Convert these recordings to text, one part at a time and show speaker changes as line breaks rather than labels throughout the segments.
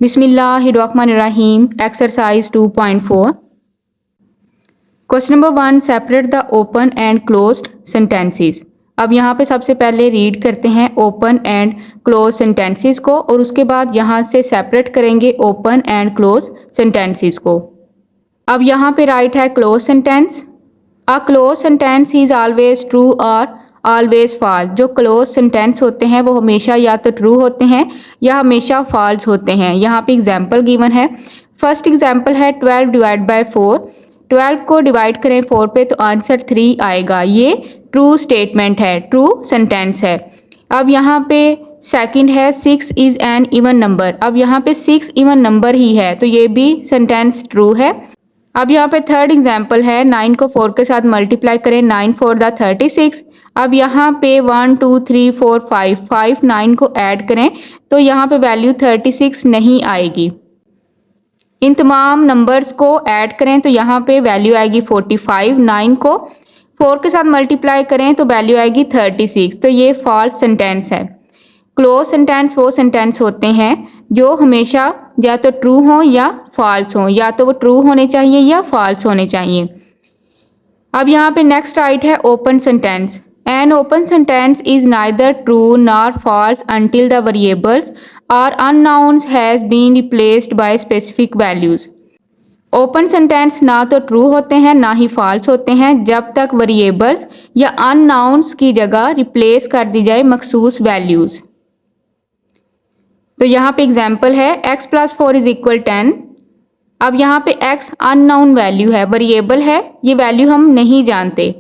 बिस्मिल्लाहिर्रहमानिर्रहीम exercise 2.4 question number 1 separate the open and closed sentences. अब यहाँ पे सबसे पहले रीड करते हैं ओपन एंड क्लोज सेंटेंसेस को और उसके बाद यहाँ से सेपरेट करेंगे ओपन एंड क्लोज सेंटेंसेस को। अब यहाँ पे राइट है clause sentence. A clause sentence is always true और ऑलवेज फॉल्स। जो क्लोज सेंटेंस होते हैं वो हमेशा या तो ट्रू होते हैं या हमेशा फॉल्स होते हैं। यहाँ पे एग्जाम्पल गिवन है। फर्स्ट एग्जाम्पल है 12 डिवाइड बाय 4। 12 को डिवाइड करें 4 पे तो आंसर 3 आएगा। ये ट्रू स्टेटमेंट है, ट्रू सेंटेंस है। अब यहाँ पे सेकंड है 6 इज एन इवन नंबर। अब यहाँ पे 6 इवन नंबर ही है तो ये भी सेंटेंस ट्रू है। अब यहाँ पे थर्ड एग्जाम्पल है 9 को 4 के साथ मल्टीप्लाई करें 9 4 द 36। अब यहाँ पे 1 2 3 4 5 5 9 को ऐड करें तो यहाँ पे वैल्यू 36 नहीं आएगी। इन तमाम नंबर्स को ऐड करें तो यहाँ पे वैल्यू आएगी 45। 9 को 4 के साथ मल्टीप्लाई करें तो वैल्यू आएगी 36। तो ये फॉल्स सेंटेंस है। क्लोज सेंटेंस वो सेंटेंस होते हैं जो हमेशा या तो ट्रू हो या फॉल्स हो, या तो वो ट्रू होने चाहिए या फॉल्स होने चाहिए। अब यहाँ पे नेक्स्ट राइट है open sentence. An open sentence is neither true nor false until the variables or unknowns has been replaced by specific values। Open sentence ना तो ट्रू होते हैं ना ही फॉल्स होते हैं जब तक वेरिएबल्स या अननाउंस की जगह रिप्लेस कर दी जाए मखसूस वैल्यूज। तो यहाँ पे एग्जाम्पल है x प्लस 4 इज इक्वल 10। अब यहाँ पे x अननाउन वैल्यू है, वेरिएबल है, ये वैल्यू हम नहीं जानते।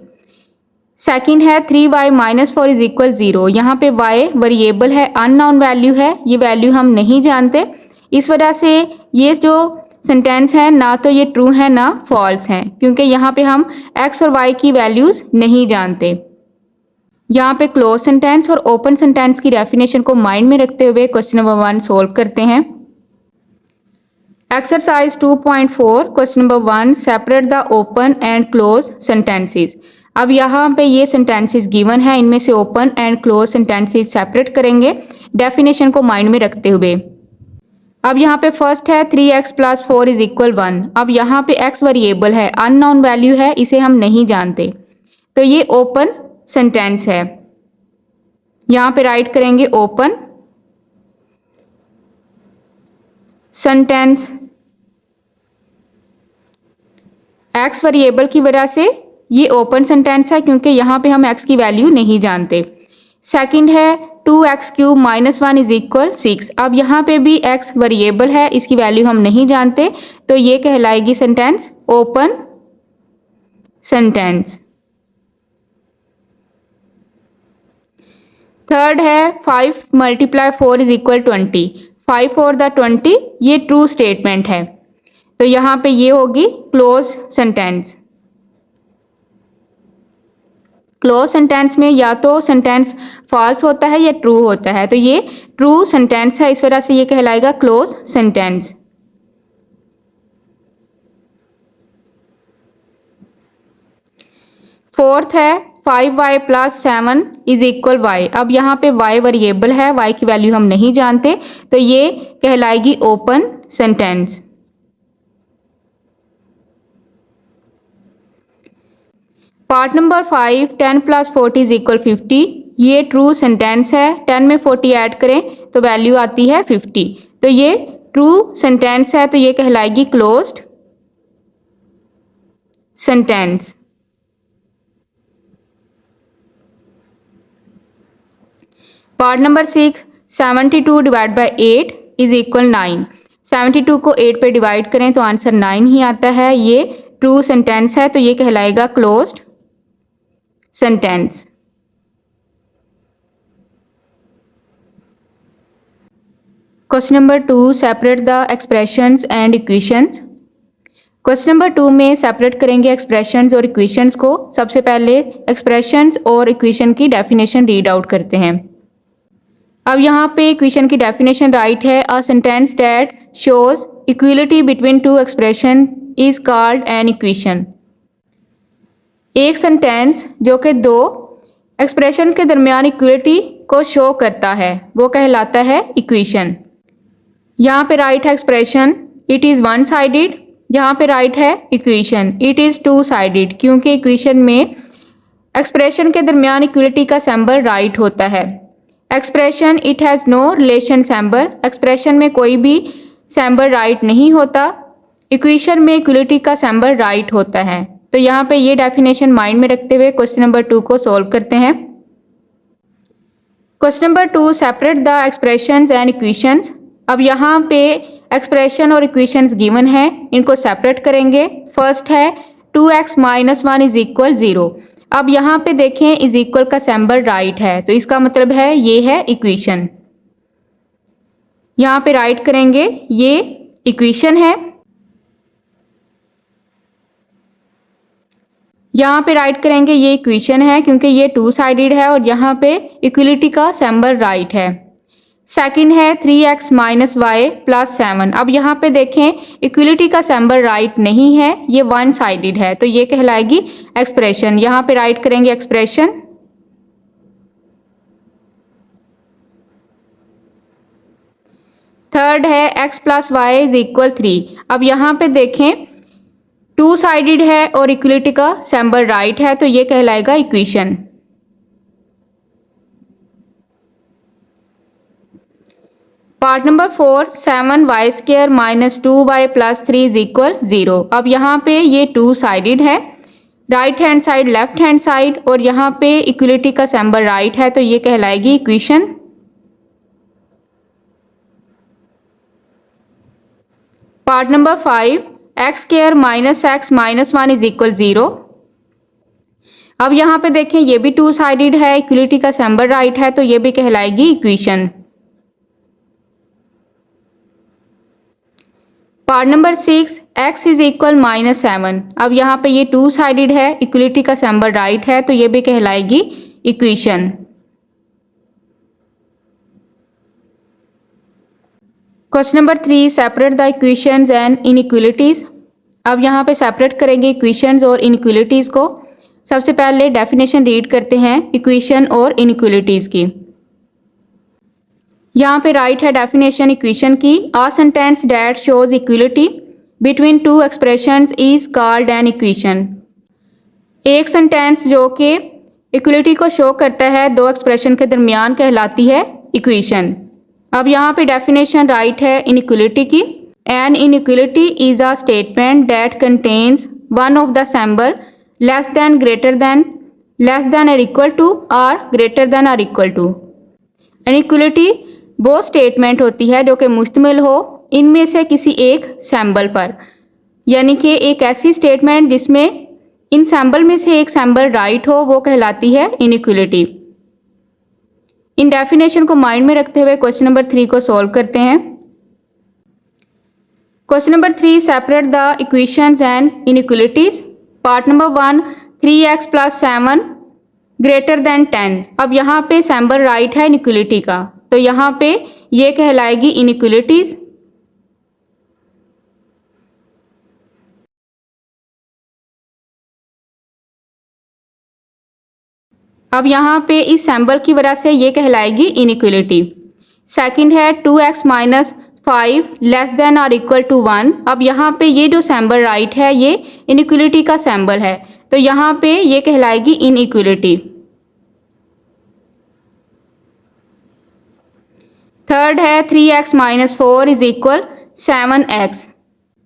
सेकंड है 3y माइनस 4 इज इक्वल 0। यहाँ पे y वेरिएबल है, अननाउन वैल्यू है, ये वैल्यू हम नहीं जानते। इस वजह से ये जो सेंटेंस है ना तो ये ट्रू है ना फॉल्स है, क्योंकि यहाँ पे हम x और y की वैल्यूज नहीं जानते। यहाँ पे क्लोज सेंटेंस और ओपन सेंटेंस की डेफिनेशन को माइंड में रखते हुए क्वेश्चन नंबर 1 सोल्व करते हैं। Exercise 2.4 question number 1 separate the open and close sentences. अब यहाँ पे ये सेंटेंसेस गिवन है, इनमें से open and close sentences separate करेंगे डेफिनेशन को माइंड में रखते हुए। अब यहाँ पे फर्स्ट है 3x प्लस 4 इज इक्वल 1। अब यहाँ पे x वेरिएबल है, अननोन वैल्यू है, इसे हम नहीं जानते, तो ये ओपन सेंटेंस है। यहाँ पे राइट करेंगे ओपन सेंटेंस। x वेरिएबल की वजह से ये ओपन सेंटेंस है क्योंकि यहाँ पे हम x की वैल्यू नहीं जानते। सेकंड है 2x cube minus 1 is equal 6। अब यहाँ पे भी x वेरिएबल है, इसकी वैल्यू हम नहीं जानते, तो ये कहलाएगी सेंटेंस ओपन सेंटेंस। थर्ड है 5 मल्टीप्लाई 4 इज इक्वल 20। 5 4 द 20, ये ट्रू स्टेटमेंट है, तो यहाँ पे ये होगी क्लोज सेंटेंस। क्लोज सेंटेंस में या तो सेंटेंस फॉल्स होता है या ट्रू होता है, तो ये ट्रू सेंटेंस है, इस वजह से ये कहलाएगा क्लोज सेंटेंस। फोर्थ है 5y plus 7 is equal y। अब यहाँ पे y वेरिएबल है, y की वैल्यू हम नहीं जानते, तो ये कहलाएगी open sentence. Part number 5 10 plus 40 is equal 50। ये ट्रू सेंटेंस है, 10 में 40 ऐड करें तो वैल्यू आती है 50, तो ये ट्रू सेंटेंस है, तो ये कहलाएगी closed sentence. Part number 6 72 divide by 8 is equal 9। 72 को 8 पे डिवाइड करें तो आंसर 9 ही आता है, ये ट्रू सेंटेंस है, तो ये कहलाएगा closed sentence. Question number 2 separate the expressions and equations. Question number 2 में सेपरेट करेंगे एक्सप्रेशंस और इक्वेशंस को। सबसे पहले एक्सप्रेशंस और इक्वेशन की डेफिनेशन रीड आउट करते हैं। अब यहाँ पे इक्वेशन की डेफिनेशन राइट है, a sentence that shows equality between two expression is called an equation. एक सेंटेंस जो कि दो एक्सप्रेशन के दरमियान इक्वलिटी को शो करता है वो कहलाता है इक्वेशन। यहाँ पे राइट है expression it is one sided, यहाँ पे राइट है equation it is two sided, क्योंकि इक्वेशन में एक्सप्रेशन के दरमियान इक्वलिटी का सिंबल राइट होता है। Expression it has no relation symbol, expression में कोई भी सिंबल राइट नहीं होता, इक्वेशन में इक्वलिटी का सिंबल राइट होता है। तो यहाँ पे ये डेफिनेशन माइंड में रखते हुए क्वेश्चन नंबर 2 को सॉल्व करते हैं। Question number 2, separate the expressions and equations. अब यहाँ पे एक्सप्रेशन और इक्वेशंस गिवन है, इनको सेपरेट करेंगे। फर्स्ट है 2x माइनस 1 इज इक्वल 0। अब यहाँ पे देखें इज इक्वल का सिंबल राइट है, तो इसका मतलब है ये है इक्वेशन। यहाँ पे राइट करेंगे ये इक्वेशन है, यहाँ पे राइट करेंगे ये इक्वेशन है क्योंकि ये टू साइडेड है और यहाँ पे इक्वलिटी का सिंबल राइट है। सेकंड है 3x माइनस वाई प्लस 7। अब यहाँ पे देखें इक्वलिटी का सिंबल राइट नहीं है, ये वन साइडेड है, तो ये कहलाएगी एक्सप्रेशन। यहाँ पे राइट करेंगे एक्सप्रेशन। थर्ड है x plus y is equal 3। अब यहाँ पे देखें टू साइडेड है और इक्वलिटी का सिंबल राइट है, तो ये कहलाएगा equation. Part number 4, 7y square minus 2y plus 3 is equal 0। अब यहाँ पे ये टू साइडेड है, right hand side left hand side, और यहाँ पे इक्वलिटी का सिंबल राइट है, तो ये कहलाएगी equation. Part number 5, x square minus x minus 1 is equal 0। अब यहाँ पे देखें ये भी टू साइडेड है, इक्वलिटी का सिंबल राइट है, तो ये भी कहलाएगी equation. Part number 6, x is equal minus 7। अब यहाँ पे ये टू साइडेड है, इक्वलिटी का सिंबल राइट है, तो ये भी कहलाएगी equation. Question number 3, separate the equations and inequalities. अब यहाँ पे सेपरेट करेंगे इक्वेशंस और इनइक्वलिटीज को। सबसे पहले डेफिनेशन रीड करते हैं इक्वेशन और इनइक्वलिटीज की। यहाँ पे राइट है डेफिनेशन इक्वेशन की। A sentence that shows equality between two expressions is called an equation. एक सेंटेंस जो कि इक्वलिटी को शो करता है दो एक्सप्रेशन के दरमियान कहलाती है इक्वेशन। अब यहाँ पे डेफिनेशन राइट है इनइक्वलिटी की। An inequality is a statement that contains one of the symbol less than greater than less than or equal to or greater than or equal to. Inequality वो statement होती है जो कि मुश्तमिल हो इनमें से किसी एक सिंबल पर, यानी कि एक ऐसी स्टेटमेंट जिसमें इन सिंबल में से एक सिंबल राइट हो, वो कहलाती है इनइक्वलिटी। इन डेफिनेशन को माइंड में रखते हुए क्वेश्चन नंबर 3 को सॉल्व करते हैं। Question number 3, separate the equations and inequalities. Part number 1, 3x plus 7 greater than 10। अब यहाँ पे सिंबल राइट है इनइक्वलिटी का, तो यहाँ पे ये कहलाएगी इनइक्वलिटीज। अब यहाँ पे इस सिंबल की वजह से ये कहलाएगी इनइक्वलिटी। सेकंड है 2x minus 5 less than or equal to 1। अब यहाँ पे ये जो सिंबल राइट है ये इनइक्वलिटी का सिंबल है, तो यहाँ पे ये कहलाएगी इनइक्वलिटी। थर्ड है 3x minus 4 is equal 7x।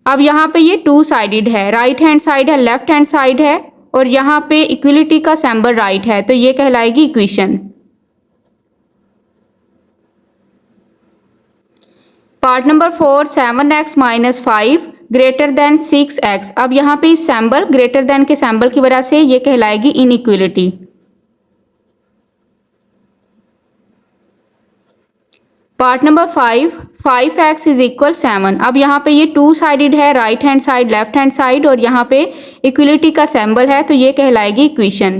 अब यहाँ पे ये टू साइडेड है, राइट हैंड साइड है लेफ्ट हैंड साइड है, और यहाँ पे इक्वलिटी का सिंबल राइट है, तो ये कहलाएगी इक्वेशन। पार्ट नंबर 4, 7x माइनस 5 ग्रेटर देन 6x। अब यहाँ पे इस सिंबल ग्रेटर देन के सिंबल की वजह से ये कहलाएगी inequality. Part number 5, 5x is equal 7। अब यहाँ पे ये टू साइडेड है, right hand side left hand side, और यहाँ पे इक्वलिटी का सिंबल है, तो ये कहलाएगी equation.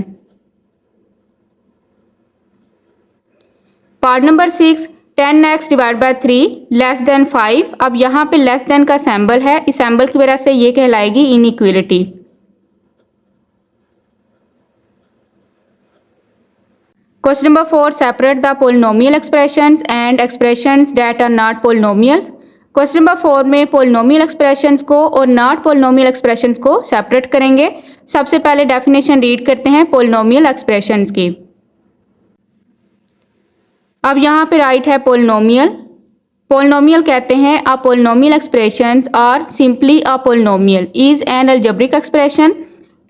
Part number 6, 10x divide by 3 less than 5। अब यहाँ पे लेस देन का सिंबल है, इस सिंबल की वजह से ये कहलाएगी inequality. Question number 4, separate the polynomial expressions and expressions that are not polynomials. Question number 4 में पोलिनोमियल एक्सप्रेशंस को और नॉट पोलिनोमियल एक्सप्रेशंस को सेपरेट करेंगे। सबसे पहले डेफिनेशन रीड करते हैं पोलिनोमियल एक्सप्रेशंस की। अब यहाँ पे राइट है पोलिनोमियल। पोलिनोमियल कहते हैं a polynomial expressions are simply a polynomial is an algebraic expression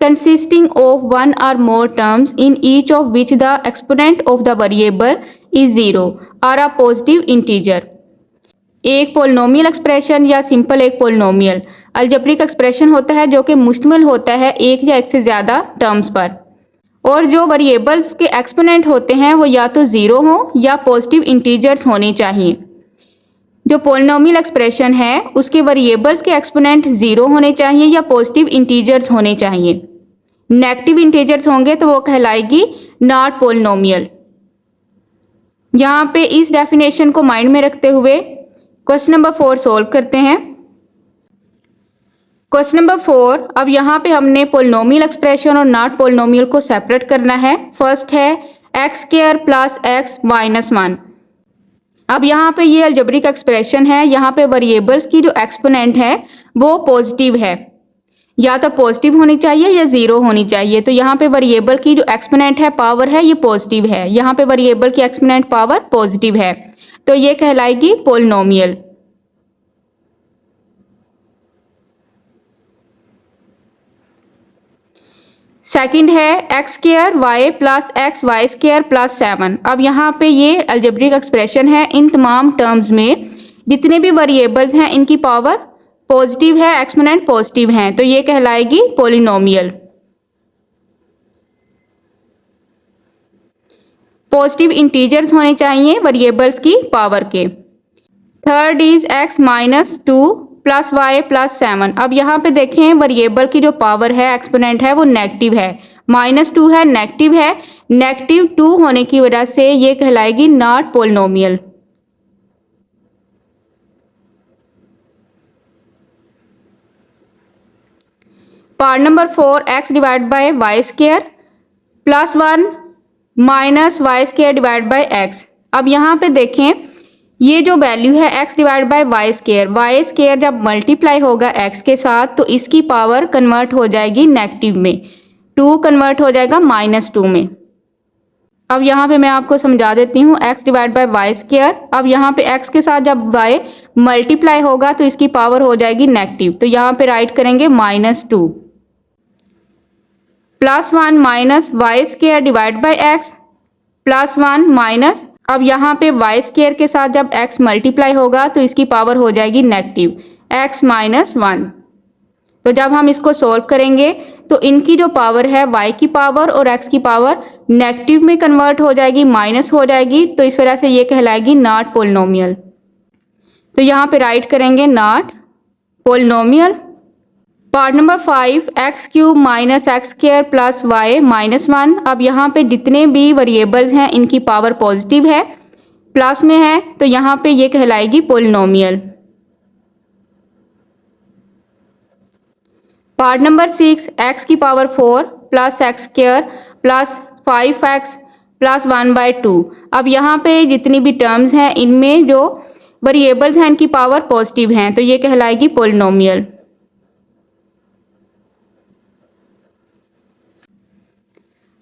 consisting of one or more terms in each of which the exponent of the variable is 0 or a positive integer। एक polynomial expression या simple एक polynomial algebraic expression होता है जो कि मुश्तमिल होता है एक या एक से ज़्यादा टर्म्स पर, और जो वेरिएबल्स के एक्सपोनेंट होते हैं वो या तो ज़ीरो हों या पॉजिटिव इंटीजर्स होने चाहिए। जो पोलिनोमियल एक्सप्रेशन है उसके वेरिएबल्स के एक्सपोनेंट ज़ीरो होने चाहिए या पॉजिटिव इंटीजर्स होने चाहिए। नेगेटिव इंटीजर्स होंगे तो वो कहलाएगी नॉट पोलिनोमियल। यहाँ पे इस डेफिनेशन को माइंड में रखते हुए क्वेश्चन नंबर 4 सोल्व करते हैं। क्वेश्चन नंबर 4, अब यहाँ पे हमने पोलिनोमियल एक्सप्रेशन और नॉट पोलिनोमियल को सेपरेट करना है। फर्स्ट है x square plus x minus 1। अब यहाँ पे ये अलजेब्रिक एक्सप्रेशन है, यहाँ पे वेरिएबल्स की जो एक्सपोनेंट है वो पॉजिटिव है, या तो पॉजिटिव होनी चाहिए या ज़ीरो होनी चाहिए। तो यहाँ पे वेरिएबल की जो एक्सपोनेंट है पावर है ये पॉजिटिव है, यहाँ पे वेरिएबल की एक्सपोनेंट पावर पॉजिटिव है, तो ये कहलाएगी पोलिनोमियल। सेकंड है x square y plus x y square plus 7। अब यहाँ पे ये अलजेब्रिक एक्सप्रेशन है, इन तमाम टर्म्स में जितने भी वेरिएबल्स हैं इनकी पावर पॉजिटिव है, एक्सपोनेंट पॉजिटिव हैं, तो ये कहलाएगी पोलिनोमियल। पॉजिटिव इंटीजर्स होने चाहिए वेरिएबल्स की पावर के। Third is x minus 2 plus y plus 7। अब यहाँ पे देखें वेरिएबल की जो पावर है एक्सपोनेंट है वो नेगेटिव है, -2 है, नेगेटिव है। नेगेटिव 2 होने की वजह से ये कहलाएगी not polynomial. Part number 4 x divide by y square plus 1 minus y square divide by x. अब यहाँ पे देखें ये जो वैल्यू है x divide by y square जब मल्टीप्लाई होगा एक्स के साथ तो इसकी पावर कन्वर्ट हो जाएगी नेगेटिव में, 2 कन्वर्ट हो जाएगा -2 में। अब यहाँ पे मैं आपको समझा देती हूँ x divide by y square. अब यहाँ पे एक्स के साथ जब वाई मल्टीप्लाई होगा तो इसकी पावर हो जाएगी नेगेटिव, तो यहाँ पे राइट करेंगे -2 plus 1 minus y square divide by x plus 1 minus, अब यहाँ पे वाई स्क्वायर के साथ जब x मल्टीप्लाई होगा तो इसकी पावर हो जाएगी नेगेटिव, x माइनस 1। तो जब हम इसको सॉल्व करेंगे तो इनकी जो पावर है y की पावर और x की पावर नेगेटिव में कन्वर्ट हो जाएगी, माइनस हो जाएगी, तो इस वजह से ये कहलाएगी नॉट पोलिनोमियल। तो यहाँ पे राइट करेंगे not polynomial. Part number 5 x cube minus x square plus y minus 1। अब यहाँ पे जितने भी वेरिएबल्स हैं इनकी पावर पॉजिटिव है, प्लस में है, तो यहाँ पे ये कहलाएगी पोलिनोमियल। पार्ट नंबर 6 एक्स की power 4 plus x square plus 5x plus 1/2। अब यहाँ पे जितनी भी टर्म्स हैं इनमें जो वेरिएबल्स हैं इनकी पावर पॉजिटिव हैं, तो ये कहलाएगी polynomial.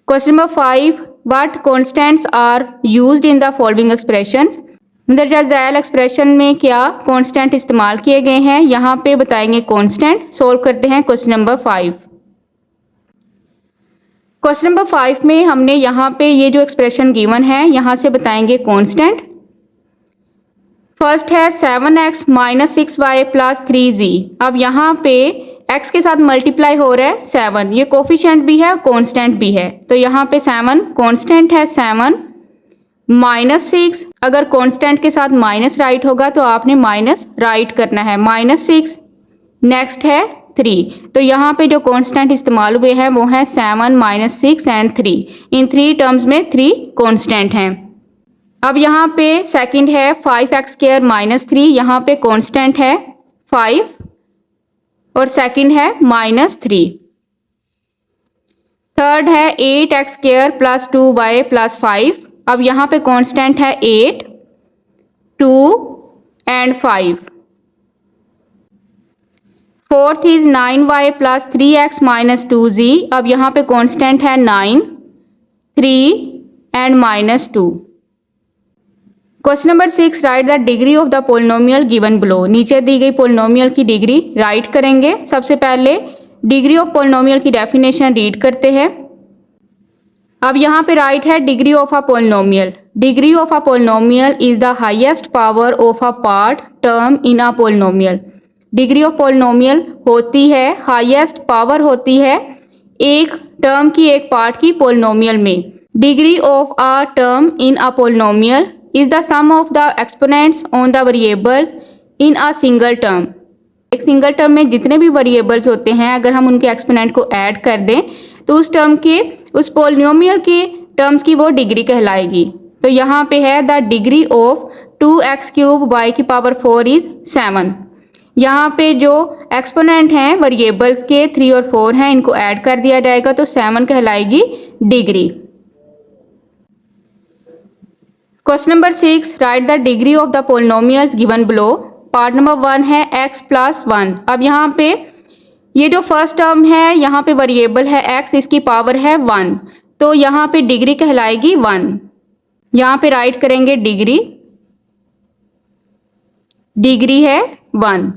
Question number 5 what constants are used in the following expressions. मंदरजा झैल एक्सप्रेशन में क्या कॉन्स्टेंट इस्तेमाल किए गए हैं, यहाँ पे बताएंगे कॉन्स्टेंट। सोल्व करते हैं क्वेश्चन नंबर 5। क्वेश्चन नंबर 5 में हमने यहाँ पे ये जो एक्सप्रेशन गिवन है यहाँ से बताएंगे कॉन्स्टेंट। फर्स्ट है 7x minus 6y plus 3z। अब यहाँ पे x के साथ मल्टीप्लाई हो रहा है 7, ये कोफिशिएंट भी है कांस्टेंट भी है, तो यहाँ पे 7 कांस्टेंट है 7 माइनस 6। अगर कांस्टेंट के साथ माइनस राइट होगा तो आपने माइनस राइट करना है, -6। नेक्स्ट है 3, तो यहाँ पे जो कांस्टेंट इस्तेमाल हुए हैं वो है 7 -6 एंड 3। इन 3 टर्म्स में 3 कांस्टेंट हैं। अब यहाँ पे सेकंड है 5x स्क्वायर माइनस 3, यहाँ पे कांस्टेंट है 5 और सेकंड है -3। थर्ड है 8x square plus 2y plus 5। अब यहाँ पे कांस्टेंट है 8, 2 and 5। Fourth is 9y plus 3x minus 2z। अब यहाँ पे कांस्टेंट है 9, 3 and minus 2। Question number 6, write the degree of the polynomial given below. नीचे दी गई पोलिनोमियल की डिग्री राइट करेंगे। सबसे पहले डिग्री ऑफ पोलिनोमियल की डेफिनेशन रीड करते हैं। अब यहाँ पे राइट है degree of a polynomial. Degree of a polynomial is the highest power of a part term in a polynomial. Degree of polynomial होती है, हाईएस्ट पावर होती है एक टर्म की, एक पार्ट की पोलिनोमियल में। Degree of a term in a polynomial is the sum of the exponents on the variables in a single term. एक सिंगल टर्म में जितने भी वेरिएबल्स होते हैं, अगर हम उनके एक्सपोनेंट को ऐड कर दें तो उस टर्म के, उस पोलिनोमियल के टर्म्स की वो डिग्री कहलाएगी। तो यहाँ पे है the degree of 2x cube y की पावर 4 इज 7। यहाँ पे जो एक्सपोनेंट हैं वेरिएबल्स के 3 और 4 हैं, इनको ऐड कर दिया जाएगा तो 7 कहलाएगी degree. Question number 6, write the degree of the polynomials given below. Part number 1 है x प्लस 1। अब यहाँ पे ये जो फर्स्ट टर्म है, यहाँ पे वेरिएबल है x, इसकी पावर है 1, तो यहाँ पे डिग्री कहलाएगी 1। यहाँ पे राइट करेंगे डिग्री, डिग्री है 1।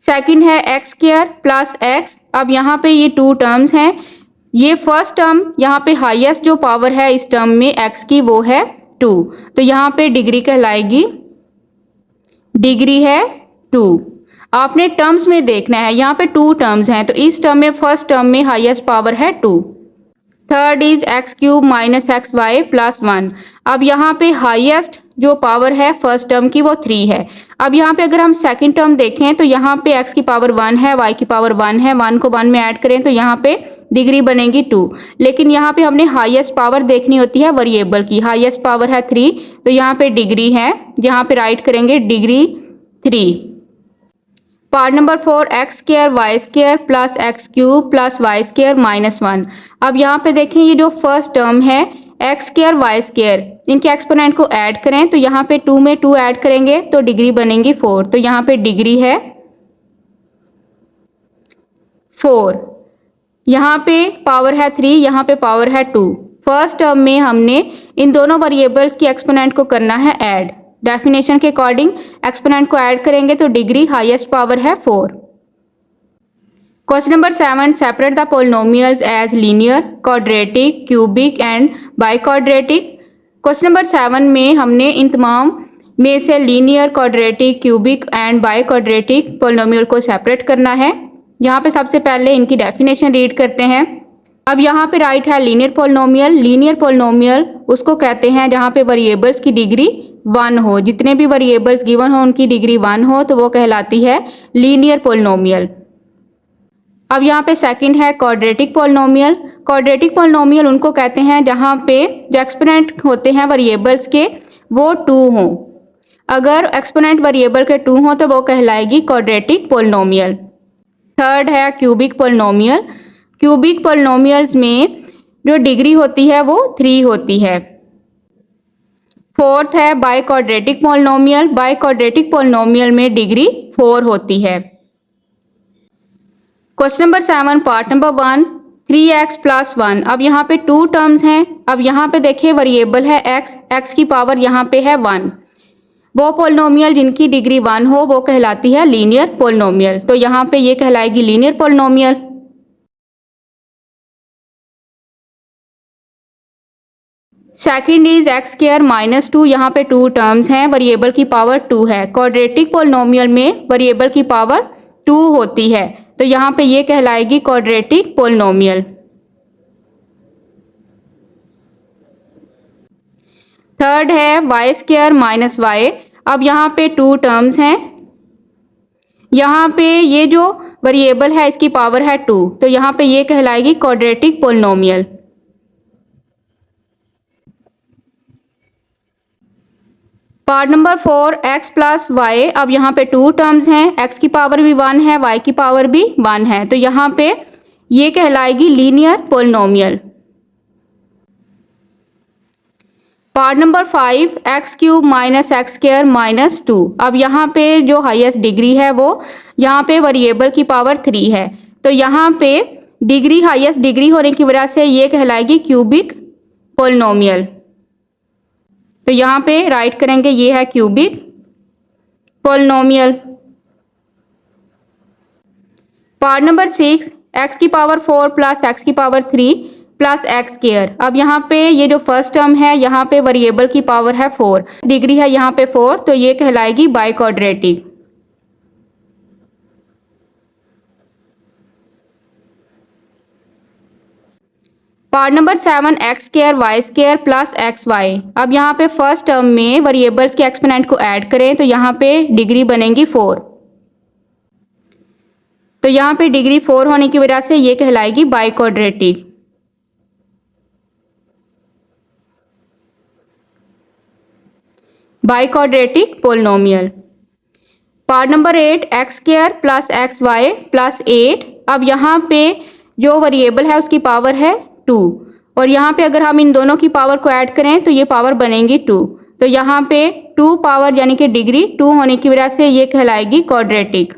सेकंड है x स्क्वायर प्लस x। अब यहाँ पे ये 2 टर्म्स हैं। ये फर्स्ट टर्म, यहाँ पे हाईएस्ट जो पावर है इस टर्म में x की, वो है 2, तो यहाँ पे डिग्री कहलाएगी, डिग्री है 2। आपने टर्म्स में देखना है, यहाँ पे 2 टर्म्स हैं, तो इस टर्म में, फर्स्ट टर्म में हाईएस्ट पावर है 2। Third is x cube minus x y plus 1। अब यहाँ पे हाईएस्ट जो पावर है फर्स्ट टर्म की वो 3 है। अब यहाँ पे अगर हम सेकंड टर्म देखें तो यहाँ पे x की पावर 1 है, y की पावर 1 है, 1 को 1 में ऐड करें तो यहाँ पे डिग्री बनेगी 2। लेकिन यहाँ पे हमने हाईएस्ट पावर देखनी होती है वेरिएबल की, हाईएस्ट पावर है 3, तो यहाँ पे डिग्री है, यहाँ पे राइट करेंगे degree 3। Part number 4, x square y square plus x cube plus y square minus 1। अब यहाँ पे देखें ये जो फर्स्ट टर्म है एक्स स्क्वायर वाई स्क्वायर, इनके एक्सपोनेंट को ऐड करें तो यहाँ पे 2 में 2 ऐड करेंगे तो डिग्री बनेगी 4, तो यहाँ पे डिग्री है 4। यहाँ पे पावर है 3, यहाँ पे पावर है 2। फर्स्ट टर्म में हमने इन दोनों वेरिएबल्स की एक्सपोनेंट को करना है ऐड। डेफिनेशन के अकॉर्डिंग एक्सपोनेंट को ऐड करेंगे तो डिग्री हाईएस्ट पावर है 4। Question number 7, separate the polynomials as linear, quadratic, cubic and biquadratic. Question number 7 में हमने इन तमाम में से linear, quadratic, cubic and biquadratic polynomial को सेपरेट करना है। यहाँ पे सबसे पहले इनकी डेफिनेशन रीड करते हैं। अब यहाँ पे राइट है लीनियर पोलिनोमियल। लीनियर पोलिनोमियल उसको कहते हैं जहाँ पे वेरिएबल्स की डिग्री 1 हो, जितने भी वेरिएबल्स गिवन हो उनकी डिग्री 1 हो तो वो कहलाती है लीनियर पोलिनोमियल। अब यहाँ पे सेकंड है क्वाड्रेटिक पोलिनोमियल। क्वाड्रेटिक पोलिनोमियल उनको कहते हैं जहाँ पे जो एक्सपोनेंट होते हैं वेरिएबल्स के वो 2 हों। अगर एक्सपोनेंट वेरिएबल के 2 हों तो वो कहलाएगी क्वाड्रेटिक पोलिनोमियल। थर्ड है क्यूबिक पोलिनोमियल। क्यूबिक पोलिनोमियल्स में जो डिग्री होती है वो 3 होती है। फोर्थ है बाइक्वाड्रेटिक पोलिनोमियल। बाइक्वाड्रेटिक पोलिनोमियल में डिग्री 4 होती है। Question number 7, part number 1, 3x plus 1। अब यहाँ पे 2 टर्म्स हैं। अब यहाँ पे देखिए वेरिएबल है x, x की पावर यहाँ पे है 1। वो पोलिनोमियल जिनकी डिग्री 1 हो वो कहलाती है लीनियर पोलिनोमियल, तो यहाँ पे ये कहलाएगी linear polynomial. Second is x square minus 2। यहाँ पे 2 टर्म्स हैं, वेरिएबल की पावर 2 है। क्वाड्रेटिक पोलिनोमियल में वेरिएबल की पावर 2 होती है, तो यहाँ पे ये कहलाएगी क्वाड्रेटिक पोलिनोमियल। थर्ड है वाई स्क्वायर माइनस वाई। अब यहाँ पे 2 टर्म्स हैं। यहाँ पे ये जो वेरिएबल है इसकी पावर है 2, तो यहाँ पे ये कहलाएगी quadratic polynomial. Part number 4, x plus y. अब यहाँ पे 2 टर्म्स हैं, x की पावर भी 1 है, y की पावर भी 1 है, तो यहाँ पे ये कहलाएगी linear polynomial. Part number 5 x cube minus x square minus 2। अब यहाँ पे जो हाईएस्ट डिग्री है वो यहाँ पे वेरिएबल की पावर 3 है, तो यहाँ पे डिग्री हाईएस्ट डिग्री होने की वजह से ये कहलाएगी क्यूबिक पोलिनोमियल। तो यहाँ पे राइट करेंगे ये है cubic polynomial. Part number 6 x की पावर 4 प्लस एक्स की पावर 3 प्लस एक्स स्क्वायर। अब यहाँ पे ये जो फर्स्ट टर्म है यहाँ पे वेरिएबल की पावर है 4, डिग्री है यहाँ पे 4, तो ये कहलाएगी biquadratic. Part number 7 x square y square plus x y. अब यहाँ पे फर्स्ट टर्म में वेरिएबल्स के एक्सपोनेंट को ऐड करें तो यहाँ पे डिग्री बनेगी 4, तो यहाँ पे डिग्री 4 होने की वजह से ये कहलाएगी biquadratic. Biquadratic polynomial. Part number 8 x square plus x y plus 8। अब यहाँ पे जो वेरिएबल है उसकी पावर है 2, और यहाँ पे अगर हम इन दोनों की पावर को ऐड करें तो ये पावर बनेगी 2, तो यहाँ पे 2 पावर यानी कि डिग्री 2 होने की वजह से ये कहलाएगी क्वाड्रेटिक।